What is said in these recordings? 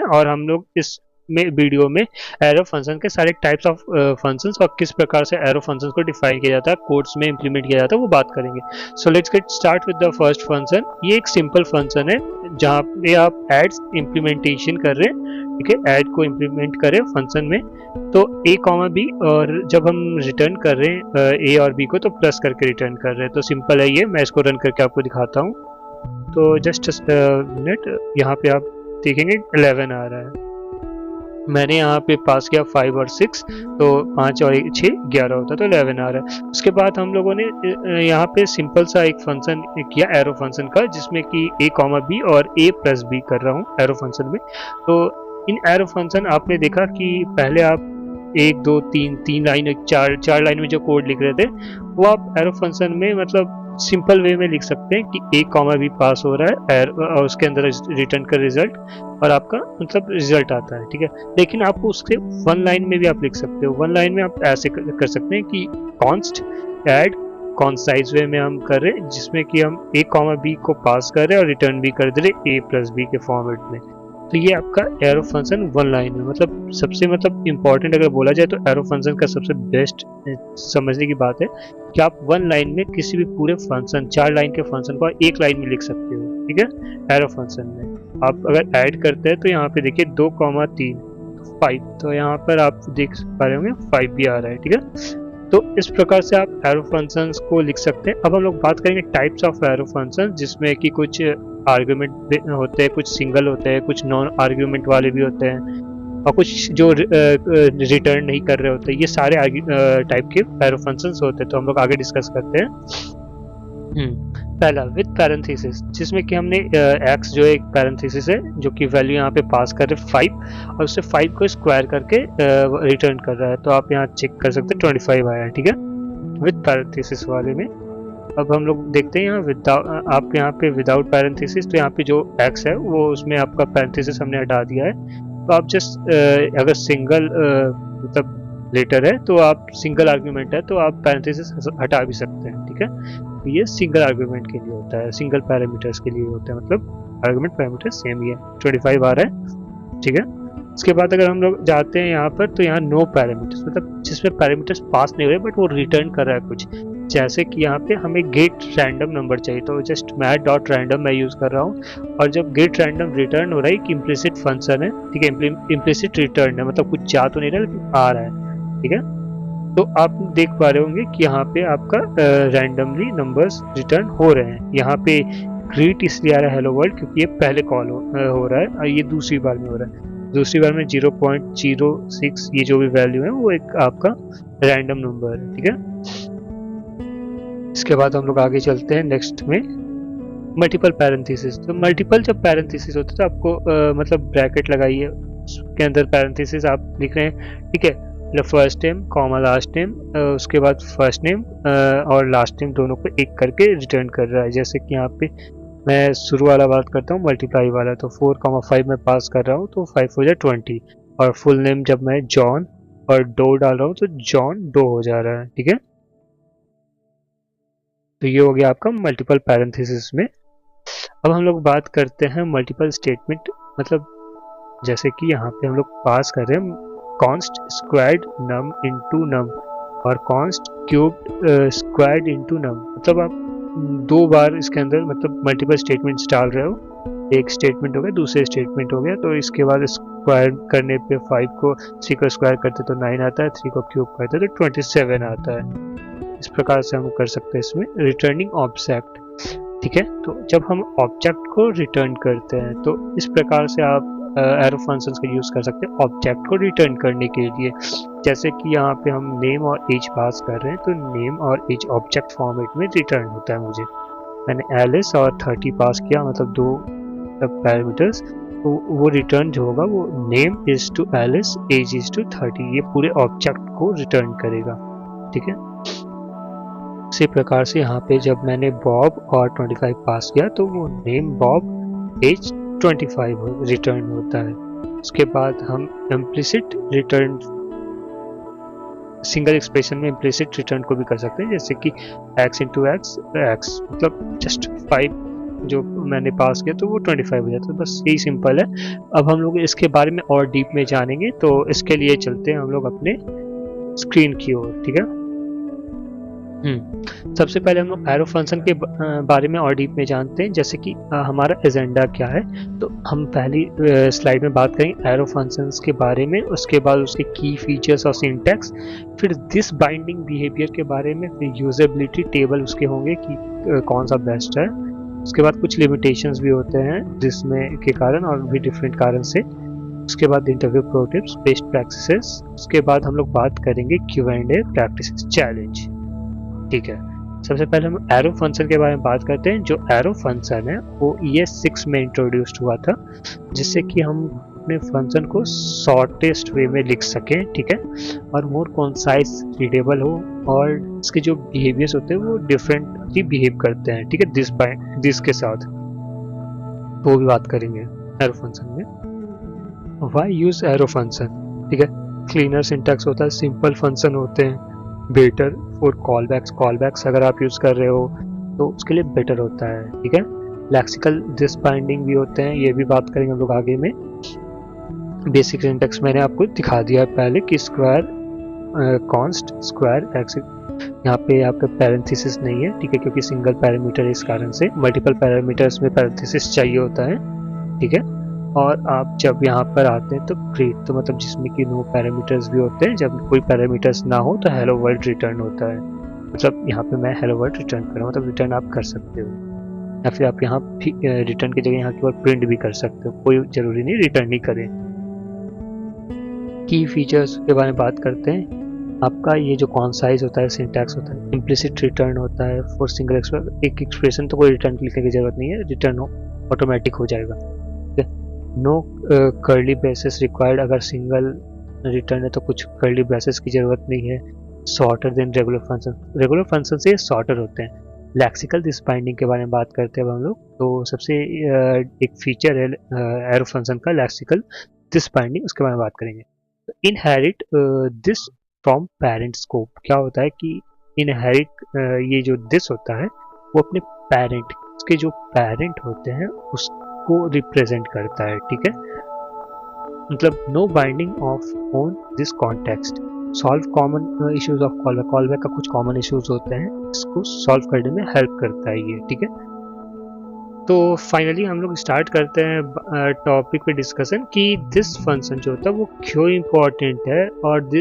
और हम लोग इस में वीडियो में एरो फंक्शन के सारे टाइप्स ऑफ फंक्शंस और किस प्रकार से एरो फंक्शंस को डिफाइन किया जाता है, कोड्स में इंप्लीमेंट किया जाता है, वो बात करेंगे। So let's get start with the first function. ये एक सिंपल फंक्शन है जहाँ पे आप एड्स इम्प्लीमेंटेशन कर रहे हैं, ठीक है, ऐड को इम्प्लीमेंट करें फंक्शन में। तो a कॉमा बी, और जब हम रिटर्न कर रहे हैं a और b को तो प्लस करके रिटर्न कर रहे हैं। तो सिंपल है ये, मैं इसको रन करके आपको दिखाता हूँ। तो जस्ट मिनट, यहाँ पे आप देखेंगे 11 आ रहा है। मैंने यहाँ पे पास किया 5 और 6, तो 5 और 6 11 होता है, तो 11 आ रहा है। उसके बाद हम लोगों ने यहाँ पे सिंपल सा एक फंक्शन किया एरो फंक्शन का, जिसमें कि a कॉमा बी और a प्लस बी कर रहा हूँ एरो फंक्शन में। तो इन एरो फंक्शन आपने देखा कि पहले आप 1 2 3 लाइन, 4 लाइन में जो कोड लिख रहे थे, वो आप एरो फंक्शन में मतलब सिंपल वे में लिख सकते हैं कि a कॉमा बी पास हो रहा है और उसके अंदर रिटर्न का रिजल्ट और आपका मतलब रिजल्ट आता है, ठीक है। लेकिन आपको उसके 1 लाइन में भी आप लिख सकते हो। 1 लाइन में आप ऐसे कर सकते हैं कि कॉन्स्ट ऐड कॉन्साइज वे में हम कर रहे हैं, जिसमें कि हम a कॉमा बी को पास कर रहे हैं और रिटर्न भी कर दे रहे a प्लस बी के फॉर्मेट में। तो ये आपका एरो फंक्शन 1 लाइन में, मतलब सबसे मतलब इम्पोर्टेंट अगर बोला जाए तो एरो फंक्शन का सबसे बेस्ट समझने की बात है कि आप 1 लाइन में किसी भी पूरे फंक्शन, 4 लाइन के फंक्शन को 1 लाइन में लिख सकते हो, ठीक है। एरो फंक्शन में आप अगर ऐड करते हैं तो यहाँ पे देखिए 2 कॉमा 3 5, तो यहाँ पर आप देख पा रहे होंगे 5 भी आ रहा है, ठीक है। तो इस प्रकार से आप एरो फंक्शंस को लिख सकते हैं। अब हम लोग बात करेंगे टाइप्स ऑफ एरो फंक्शन, जिसमें कि कुछ आर्ग्यूमेंट होते हैं, कुछ सिंगल होते हैं, कुछ नॉन आर्ग्यूमेंट वाले भी होते हैं, और कुछ जो रिटर्न नहीं कर रहे होते। ये सारे टाइप के एरो फंक्शंस होते हैं, तो हम लोग आगे डिस्कस करते हैं। पहला विद पैरेंथेसिस, जिसमें कि हमने x जो एक पैरेंथेसिस है जो कि वैल्यू यहाँ पे पास कर रहे 5 और उससे 5 को स्क्वायर करके रिटर्न कर रहा है। तो आप यहाँ चेक कर सकते हैं 25 आया है, ठीक है, विद पैरेंथेसिस वाले में। अब हम लोग देखते हैं यहाँ विदाउट, आप यहाँ पे विदाउट पैरेंथेसिस, तो यहाँ पे जो x है वो उसमें आपका पैरेंथेसिस हमने हटा दिया है। तो आप जस्ट अगर सिंगल मतलब लेटर है तो आप सिंगल आर्ग्यूमेंट है तो आप पैरेंथेसिस हटा भी सकते हैं, ठीक है। ये सिंगल आर्ग्यूमेंट के लिए होता है, सिंगल पैरामीटर्स के लिए होता है, मतलब आर्ग्यूमेंट पैरामीटर सेम ही है। 25 आ रहा है, ठीक है। उसके बाद अगर हम लोग जाते हैं यहाँ पर, तो यहाँ नो पैरामीटर्स, मतलब जिसमें पैरामीटर्स पास नहीं हो रहे बट वो रिटर्न कर रहा है कुछ, जैसे कि यहाँ पे हमें गेट रैंडम नंबर चाहिए, तो जस्ट मैथ डॉट रैंडम मैं यूज़ कर रहा हूँ। और जब गेट रैंडम रिटर्न हो रहा है, एक इम्प्लिसिट फंक्शन है, ठीक है, इम्प्लिसिट रिटर्न है, मतलब कुछ जा तो नहीं रहा लेकिन आ रहा है, ठीक है। तो आप देख पा रहे होंगे कि यहाँ पे आपका रैंडमली नंबर्स रिटर्न हो रहे हैं। यहाँ पे ग्रीट इसलिए आ रहा है हेलो वर्ल्ड क्योंकि ये पहले कॉल हो रहा है और ये दूसरी बार में हो रहा है। दूसरी बार में 0.06 ये जो भी वैल्यू है वो एक आपका रैंडम नंबर है, ठीक है। इसके बाद हम लोग आगे चलते हैं नेक्स्ट में मल्टीपल पैरेंथेसिस। तो मल्टीपल जब पैरेंथेसिस होता है तो आपको मतलब ब्रैकेट लगाइए, उसके अंदर पैरेंथेसिस आप लिख रहे हैं, ठीक है, first name comma last name, उसके बाद फर्स्ट नेम और लास्ट नेम दोनों को एक करके रिटर्न कर रहा है। जैसे कि यहाँ पे मैं शुरू वाला बात करता हूँ, मल्टीप्लाई वाला, तो 4,5 में पास कर रहा हूँ तो 5 हो जाए 20, और फुल नेम जब मैं जॉन और डो डाल रहा हूँ तो जॉन डो हो जा रहा है, ठीक है। तो ये हो गया आपका मल्टीपल पैरेंथेसिस में। अब हम लोग बात करते हैं मल्टीपल स्टेटमेंट, मतलब जैसे कि यहाँ पे हम लोग पास कर रहे हैं कॉन्स्ट स्क्वायर्ड नम इनटू नम और कॉन्स्ट क्यूब्ड स्क्वायर्ड इनटू नम, मतलब आप 2 बार इसके अंदर मतलब मल्टीपल स्टेटमेंट्स डाल रहे हो। एक स्टेटमेंट हो गया, दूसरे स्टेटमेंट हो गया, तो इसके बाद स्क्वायर करने पे 5 को 3 को स्क्वायर करते तो 9 आता है, 3 को क्यूब करते तो 27 आता है। इस प्रकार से हम कर सकते हैं इसमें रिटर्निंग ऑब्जेक्ट, ठीक है। तो जब हम ऑब्जेक्ट को रिटर्न करते हैं तो इस प्रकार से आप एरो फंक्शंस का यूज़ कर सकते हैं ऑब्जेक्ट को रिटर्न करने के लिए। जैसे कि यहाँ पे हम नेम और एज पास कर रहे हैं तो नेम और एज ऑब्जेक्ट फॉर्मेट में रिटर्न होता है। मुझे मैंने एलिस और 30 पास किया, मतलब 2 पैरामीटर्स, तो वो रिटर्न जो होगा वो name is to Alice, as is to 30, ये पूरे ऑब्जेक्ट को रिटर्न करेगा, ठीक है। इसी प्रकार से यहाँ पे जब मैंने बॉब और 25 पास किया तो वो नेम बॉब, एज 25 रिटर्न होता है। उसके बाद हम इम्प्लिसिट रिटर्न, सिंगल एक्सप्रेशन में इम्प्लिसिट रिटर्न को भी कर सकते हैं, जैसे कि x इंटू एक्स, मतलब जस्ट 5 जो मैंने पास किया तो वो 25 हो जाता है। बस यही सिंपल है। अब हम लोग इसके बारे में और डीप में जानेंगे, तो इसके लिए चलते हैं हम लोग अपने स्क्रीन की ओर, ठीक है। सबसे पहले हम लोग एरो फंक्शन के बारे में और डीप में जानते हैं, जैसे कि हमारा एजेंडा क्या है। तो हम पहली स्लाइड में बात करेंगे एरो फंक्शंस के बारे में, उसके बाद उसके की फीचर्स और सिंटैक्स, फिर दिस बाइंडिंग बिहेवियर के बारे में, फिर यूजेबिलिटी टेबल उसके होंगे कि कौन सा बेस्ट है। उसके बाद कुछ लिमिटेशंस भी होते हैं जिसमें के कारण और भी डिफरेंट कारण से। उसके बाद interview pro tips, best practices. उसके बाद हम लोग बात करेंगे Q&A, प्रैक्टिस चैलेंज, ठीक है। सबसे पहले हम एरो फंक्शन के बारे में बात करते हैं। जो एरो फंक्शन है वो ES6 में इंट्रोड्यूस्ड हुआ था, जिससे कि हम अपने फंक्शन को शॉर्टेस्ट वे में लिख सकें, ठीक है, और मोर कॉन्साइज, रीडेबल हो, और इसके जो बिहेवियर्स होते हैं वो डिफरेंटली बिहेव करते हैं, ठीक है, दिस के साथ वो भी बात करेंगे एरो फंक्शन में। वाई यूज एरो फंक्शन, ठीक है। क्लीनर सिंटैक्स होता है, सिंपल फंक्शन होते हैं, बेटर फॉर कॉलबैक्स अगर आप यूज़ कर रहे हो तो उसके लिए बेटर होता है, ठीक है। लेक्सिकल दिस बाइंडिंग भी होते हैं, ये भी बात करेंगे हम लोग आगे में। बेसिक सिंटैक्स मैंने आपको दिखा दिया है पहले कि स्क्वायर कॉन्स्ट स्क्वायर एक्स, यहाँ पे आपका पैरेंथेसिस नहीं है, ठीक है, क्योंकि सिंगल पैरामीटर इस कारण से। मल्टीपल पैरामीटर्स में पैरेंथेसिस चाहिए होता है, ठीक है। और आप जब यहाँ पर आते हैं तो ग्रेट, तो मतलब जिसमें कि नो पैरामीटर्स भी होते हैं, जब कोई पैरामीटर्स ना हो तो हेलो वर्ल्ड रिटर्न होता है। मतलब यहाँ पे मैं हेलो वर्ल्ड रिटर्न कर रहा हूँ, मतलब रिटर्न आप कर सकते हो, या फिर आप यहाँ रिटर्न की जगह यहाँ की ओर प्रिंट भी कर सकते हो, कोई जरूरी नहीं रिटर्न ही करें। की फीचर्स के बारे में बात करते हैं। आपका ये जो कॉन्साइज होता है, सिंटैक्स होता है, इम्प्लिसिट रिटर्न होता है फॉर सिंगल एक एक्सप्रेशन, तो कोई रिटर्न लिखने की जरूरत नहीं है, रिटर्न ऑटोमेटिक हो जाएगा। नो कर्ली ब्रेसेस रिक्वायर्ड, अगर सिंगल रिटर्न है तो कुछ कर्ली ब्रेसेस की जरूरत नहीं है। शॉर्टर देन रेगुलर फंक्शन से शॉर्टर होते हैं। लेक्सिकल दिस बाइंडिंग के बारे में बात करते हैं हम लोग। तो सबसे एक फीचर है एरो फंक्शन का लेक्सिकल दिस बाइंडिंग, उसके बारे में बात करेंगे। Inherit this from parent scope, क्या होता है कि इनहेरिट ये जो दिस होता है वो अपने पेरेंट, उसके जो पेरेंट होते हैं उसको रिप्रेजेंट करता है, ठीक है। मतलब no binding of on this context, solve common issues of callback का कुछ कॉमन इश्यूज होते हैं, इसको सॉल्व करने में हेल्प करता है ये, ठीक है। तो फाइनली हम लोग स्टार्ट करते हैं टॉपिक पे डिस्कशन कि दिस फंक्शन जो होता है वो क्यों इम्पोर्टेंट है, और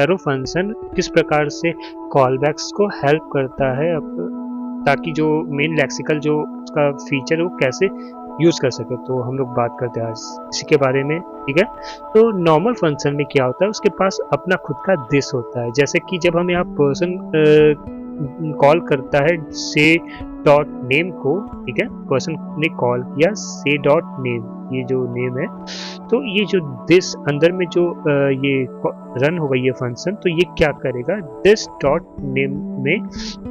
एरो फंक्शन किस प्रकार से कॉलबैक्स को हेल्प करता है, ताकि जो मेन लेक्सिकल जो उसका फीचर है वो कैसे यूज़ कर सके। तो हम लोग बात करते हैं आज इसी के बारे में, ठीक है। तो नॉर्मल फंक्शन में क्या होता है, उसके पास अपना खुद का दिस होता है। जैसे कि जब हम यहाँ पर्सन कॉल करता है से डॉट नेम को, ठीक है, पर्सन ने कॉल किया से डॉट नेम, ये जो नेम है, तो ये जो दिस अंदर में जो ये रन होगा ये फंक्शन, तो ये क्या करेगा, दिस डॉट नेम में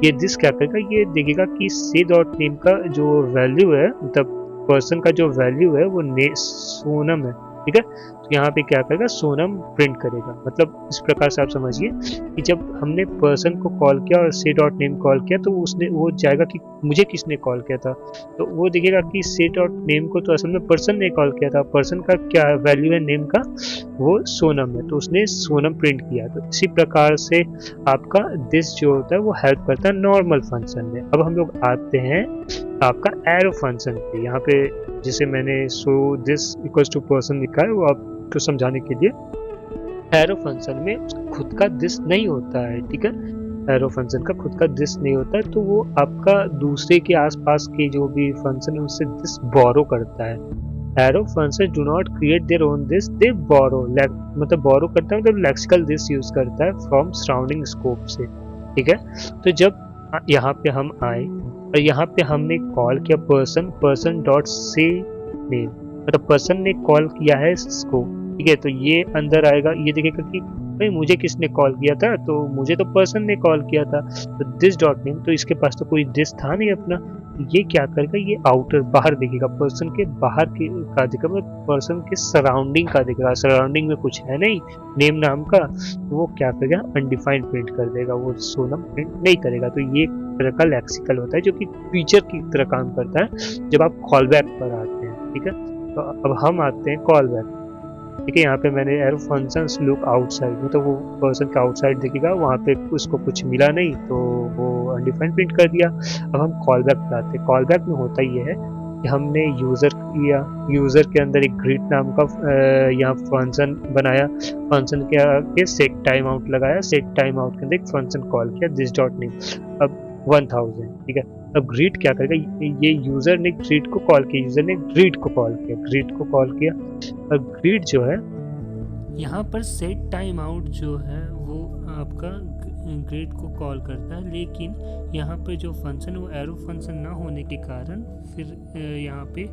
ये दिस क्या करेगा, ये देखेगा कि से डॉट नेम का जो वैल्यू है, मतलब पर्सन का जो वैल्यू है वो सोनम है, ठीक है। तो यहाँ पे क्या करेगा, सोनम प्रिंट करेगा। मतलब इस प्रकार से आप समझिए कि जब हमने पर्सन को कॉल किया और से डॉट नेम कॉल किया, तो उसने वो जाएगा कि मुझे किसने कॉल किया था, तो वो देखेगा कि से डॉट नेम को तो असल में पर्सन ने कॉल किया था, पर्सन का क्या वैल्यू है नेम का, वो सोनम है, तो उसने सोनम प्रिंट किया। तो इसी प्रकार से आपका दिस जो होता है वो हेल्प करता है नॉर्मल फंक्शन में। अब हम लोग आते हैं आपका एरो फंक्शन पे। यहाँ पे जिसे मैंने so this equals to person लिखा है, वो आपको समझाने के लिए। एरो फंक्शन में खुद का दिस नहीं होता है, ठीक है, एरो फंक्शन का खुद का दिस नहीं होता है, तो वो आपका दूसरे के आसपास के जो भी फंक्शन है उससे दिस बोरो करता है। Arrow function do not create their own this, they borrow, मतलब बोरो करता है, मतलब लेक्सिकल दिस यूज करता है फ्रॉम सराउंडिंग स्कोप से, ठीक है। तो जब यहाँ पे हम आए और यहाँ पे हमने कॉल किया पर्सन डॉट से नेम, मतलब पर्सन ने कॉल किया है इसको, ठीक है, तो ये अंदर आएगा, ये देखेगा कि भाई मुझे किसने कॉल किया था, तो मुझे तो पर्सन ने कॉल किया था, तो दिस डॉट नेम, तो इसके पास तो कोई दिस था नहीं अपना, ये क्या करेगा, ये आउटर बाहर दिखेगा, पर्सन के बाहर के का दिखेगा, मतलब पर्सन के सराउंडिंग का दिखेगा, सराउंडिंग में कुछ है नहीं नेम नाम का, तो वो क्या करेगा, अनडिफाइंड प्रिंट कर देगा, वो सोनम प्रिंट नहीं करेगा। तो ये एक तरह का लेक्सिकल होता है जो कि फीचर की तरह काम करता है जब आप कॉल बैक पर आते हैं। ठीक है, तो अब हम आते हैं कॉल बैक। ठीक है, यहाँ पे मैंने एरो फंक्शंस लुक आउटसाइड, मतलब वो पर्सन का आउटसाइड दिखेगा, वहाँ पे उसको कुछ मिला नहीं तो वो अनडिफाइंड प्रिंट कर दिया। अब हम कॉल बैक पे आते हैं। कॉल बैक में होता ये है कि हमने यूज़र किया, यूज़र के अंदर एक ग्रीट नाम का यहाँ फंक्शन बनाया, फंक्शन के आगे सेट टाइम आउट लगाया, सेट टाइम आउट के अंदर एक फंक्शन कॉल किया दिस डॉट नेम, अब 1000। ठीक है, अब ग्रीट क्या करेगा, ये यूज़र ने ग्रीट को कॉल किया, यूज़र ने ग्रीट को कॉल किया, ग्रीट को कॉल किया। अब ग्रीट जो है, यहाँ पर सेट टाइम आउट जो है वो आपका ग्रेड को कॉल करता है, लेकिन यहाँ पे जो फंक्शन वो एरो फंक्शन ना होने के कारण फिर यहाँ पे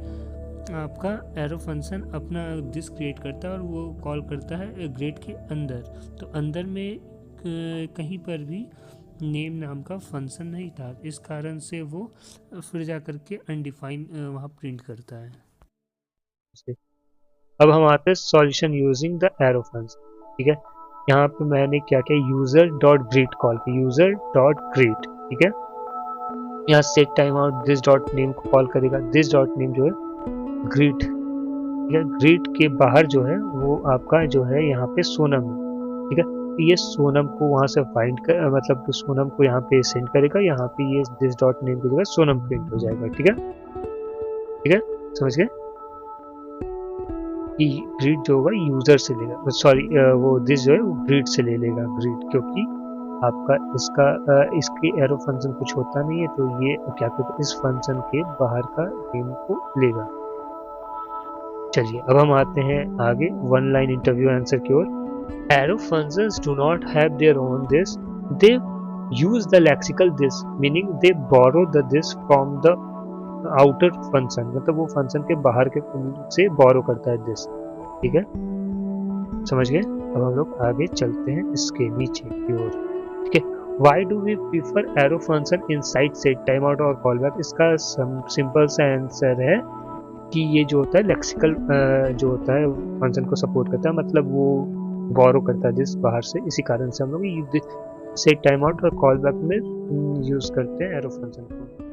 आपका एरो फंक्शन अपना दिस क्रिएट करता है और वो कॉल करता है ग्रेड के अंदर। तो अंदर में कहीं पर भी नेम नाम का फंक्शन नहीं था, इस कारण से वो फिर जा करके अनडिफाइन वहाँ प्रिंट करता है। अब हम आते हैं solution using the arrow function. ठीक है, यहाँ पे मैंने क्या किया, यूजर डॉट ग्रीट कॉल किया, यूजर डॉट ग्रीट। ठीक है, यहाँ set time out this dot name को कॉल करेगा, दिस डॉट नेम जो है ग्रीट। ठीक है, ग्रीट के बाहर जो है वो आपका जो है यहाँ पे सोनम है। ठीक है, तो ये सोनम को वहाँ से फाइंड कर, मतलब तो सोनम को यहाँ पे सेंड करेगा, यहाँ पे ये दिस डॉट नेम की जगह सोनम प्रिंट हो जाएगा। ठीक है, ठीक है, समझ गए कि ग्रीड जो होगा यूजर से लेगा, सॉरी वो दिस जो है वो ग्रीड से ले लेगा, ग्रीड, क्योंकि आपका इसका इसके एरो फंक्शन कुछ होता नहीं है, तो ये क्या कहते हैं, इस फंक्शन के बाहर का नेम को लेगा। चलिए अब हम आते हैं आगे वन लाइन इंटरव्यू आंसर की ओर। Arrow functions do not have their own this, they use the lexical this, meaning they borrow the this from the outer function, मतलब वो फंक्शन के बाहर के से बोरो करता है दिस। ठीक है, समझ गए। अब हम लोग आगे चलते हैं इसके नीचे की ओर। ठीक है, why do we prefer arrow function inside set time out और कॉल बैक? इसका सिंपल सा आंसर है कि ये जो होता है लेक्सिकल जो होता है फंक्शन को सपोर्ट करता है, मतलब वो बोरो करता है दिस बाहर से, इसी कारण से हम लोग सेट टाइम आउट और कॉल बैक में यूज करते हैं एरो फंक्शन को।